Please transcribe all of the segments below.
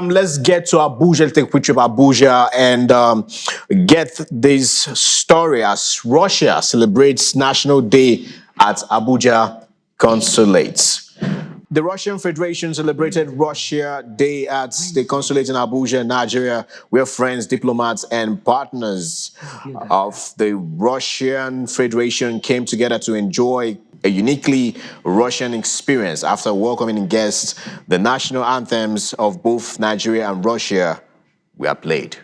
Let's get to Abuja. Let's take a picture of Abuja and get this story as Russia celebrates National Day at Abuja Consulate. The Russian Federation celebrated Russia Day at the consulate in Abuja, Nigeria, where friends, diplomats, and partners of the Russian Federation came together to enjoy a uniquely Russian experience. After welcoming guests, the national anthems of both Nigeria and Russia were played.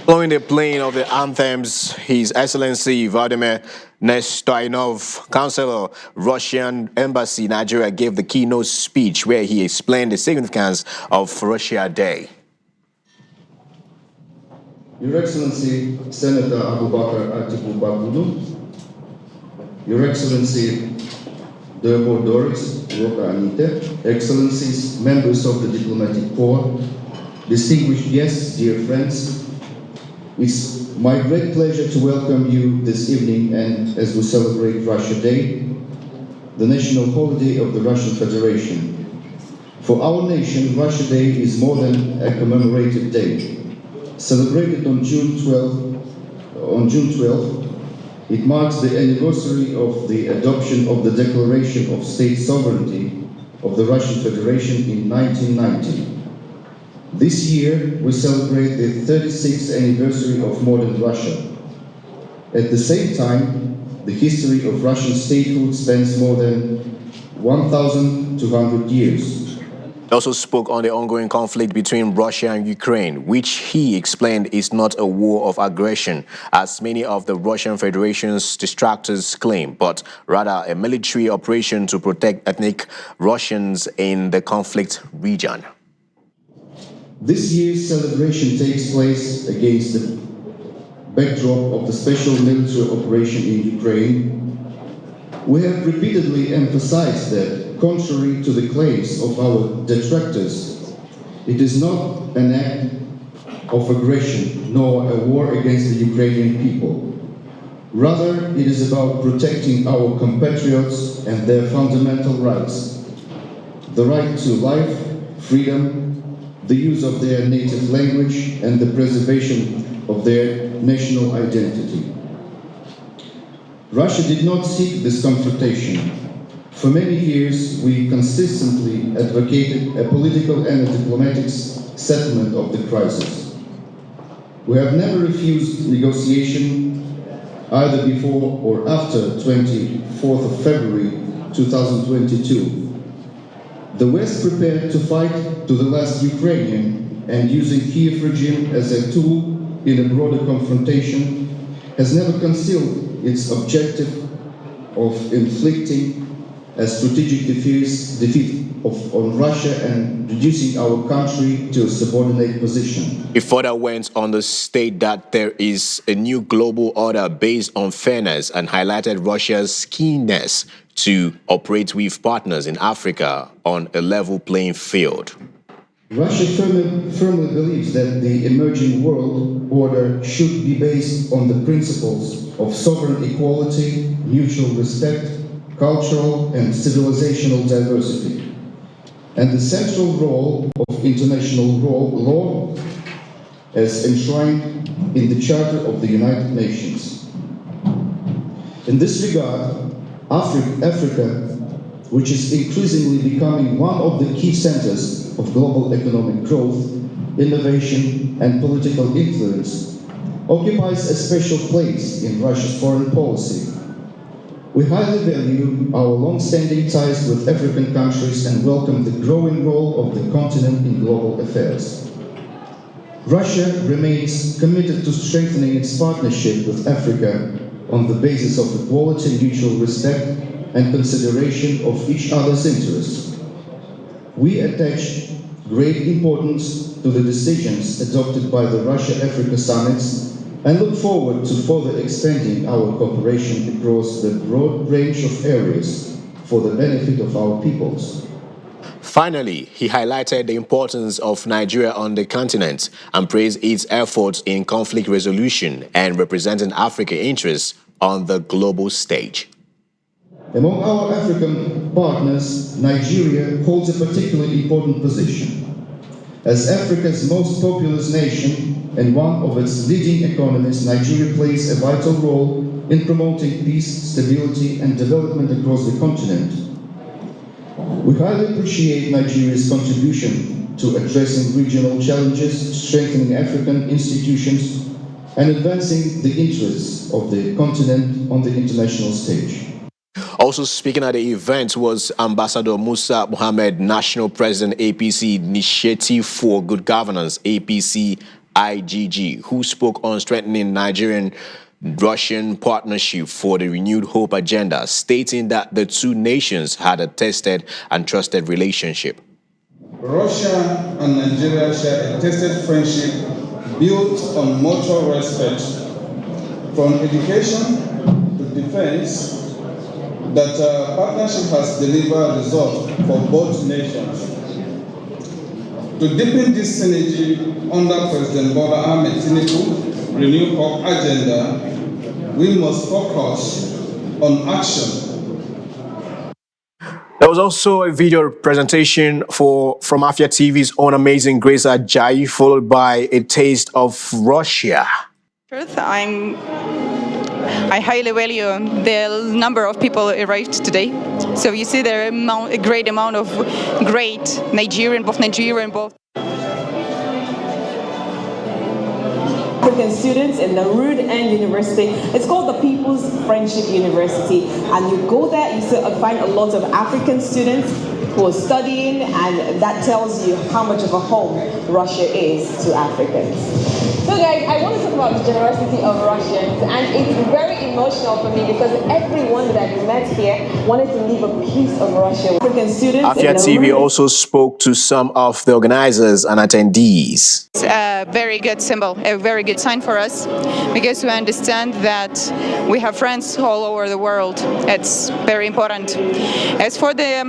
Following the playing of the anthems, His Excellency Vladimir Nestorinov, Counselor, Russian Embassy, Nigeria, gave the keynote speech where he explained the significance of Russia Day. Your Excellency, Senator Abubakar Atiku Bagudu, Your Excellency Derbo Doris Roka Anite, Excellencies, members of the Diplomatic Corps, distinguished guests, dear friends, it's my great pleasure to welcome you this evening and as we celebrate Russia Day, the national holiday of the Russian Federation. For our nation, Russia Day is more than a commemorative day. Celebrated on June 12th, it marks the anniversary of the adoption of the Declaration of State Sovereignty of the Russian Federation in 1990. This year, we celebrate the 36th anniversary of modern Russia. At the same time, the history of Russian statehood spans more than 1,200 years. He also spoke on the ongoing conflict between Russia and Ukraine, which he explained is not a war of aggression, as many of the Russian Federation's detractors claim, but rather a military operation to protect ethnic Russians in the conflict region. This year's celebration takes place against the backdrop of the special military operation in Ukraine. We have repeatedly emphasized that contrary to the claims of our detractors, it is not an act of aggression nor a war against the Ukrainian people. Rather, it is about protecting our compatriots and their fundamental rights. The right to life, freedom, the use of their native language, and the preservation of their national identity. Russia did not seek this confrontation. For many years, we consistently advocated a political and a diplomatic settlement of the crisis. We have never refused negotiation either before or after 24th of February 2022. The West prepared to fight to the last Ukrainian, and using Kiev regime as a tool in a broader confrontation has never concealed its objective of inflicting a strategic defeat on Russia and reducing our country to a subordinate position. He further went on to state that there is a new global order based on fairness and highlighted Russia's keenness to operate with partners in Africa on a level playing field. Russia firmly believes that the emerging world order should be based on the principles of sovereign equality, mutual respect, cultural and civilizational diversity, and the central role of international law as enshrined in the Charter of the United Nations. In this regard, Africa, which is increasingly becoming one of the key centers of global economic growth, innovation, and political influence, occupies a special place in Russia's foreign policy. We highly value our long-standing ties with African countries and welcome the growing role of the continent in global affairs. Russia remains committed to strengthening its partnership with Africa on the basis of equality, mutual respect, and consideration of each other's interests. We attach great importance to the decisions adopted by the Russia-Africa summits and look forward to further expanding our cooperation across the broad range of areas for the benefit of our peoples. Finally, he highlighted the importance of Nigeria on the continent and praised its efforts in conflict resolution and representing African interests on the global stage. Among our African partners, Nigeria holds a particularly important position. As Africa's most populous nation and one of its leading economies, Nigeria plays a vital role in promoting peace, stability, and development across the continent. We highly appreciate Nigeria's contribution to addressing regional challenges, strengthening African institutions, and advancing the interests of the continent on the international stage. Also speaking at the event was Ambassador Musa Mohammed, National President, APC Initiative for Good Governance, APC IGG, who spoke on strengthening Nigerian-Russian partnership for the renewed hope agenda, stating that the two nations had a tested and trusted relationship. Russia and Nigeria share a tested friendship built on mutual respect, from education to defense. That partnership has delivered results for both nations. To deepen this synergy under President Bola Ahmed Tinubu's Renew Hope agenda, we must focus on action. There was also a video presentation from Afia TV's own amazing Grace Ajayi, followed by a taste of Russia. Truth, I highly value the number of people arrived today. So you see there a great amount of great both Nigerian, both African students in the Rood End University. It's called the People's Friendship University. And you go there, you find a lot of African students who are studying, and that tells you how much of a home Russia is to Africans. So guys, I want to talk about the generosity of Russians, and it's very emotional for me because everyone that I met here wanted to leave a piece of Russia. African students. Afia TV also spoke to some of the organizers and attendees. It's a very good symbol, a very good sign for us, because we understand that we have friends all over the world. It's very important. As for the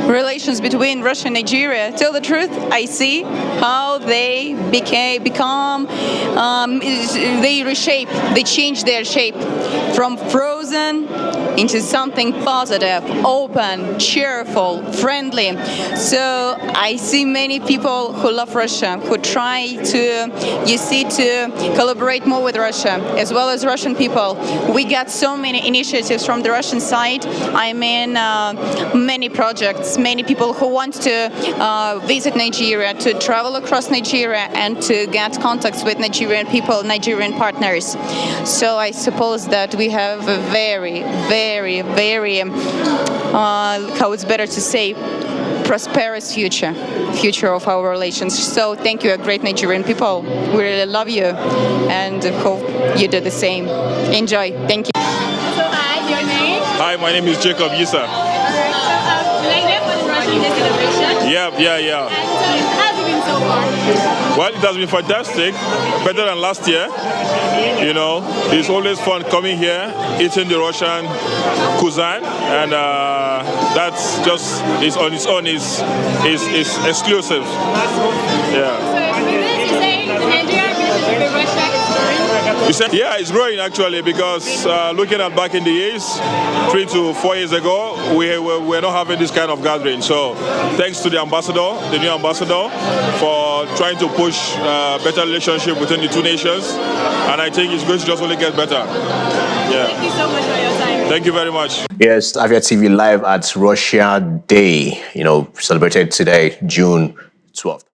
relations between Russia and Nigeria. Tell the truth, I see how they they reshape, they change their shape from frozen into something positive, open, cheerful, friendly. So I see many people who love Russia, who try to, to collaborate more with Russia, as well as Russian people. We got so many initiatives from the Russian side. I mean, many projects, many people who want to visit Nigeria, to travel across Nigeria and to get contacts with Nigerian people, Nigerian partners. So I suppose that we have a very, how it's better to say, prosperous future of our relations. So thank you, great Nigerian people. We really love you and hope you do the same. Enjoy. Thank you. So hi, your name? Hi, my name is Jacob Yisa. Alright, so like for the Russian Day celebration. Yeah. And so how's it been so far? Well, it has been fantastic, better than last year. You know, it's always fun coming here, eating the Russian cuisine, and that's just is on its own is exclusive. Yeah. So with this, you say the Nigerian relationship with Russia is growing? You said, yeah, it's growing actually, because looking at back in the years, 3 to 4 years ago, we were not having this kind of gathering. So thanks to the ambassador, the new ambassador, for trying to push better relationship between the two nations. And I think it's going to just only get better. Yeah. Thank you so much for your time. Thank you very much. Yes, Avia TV live at Russia Day, celebrated today, June 12th.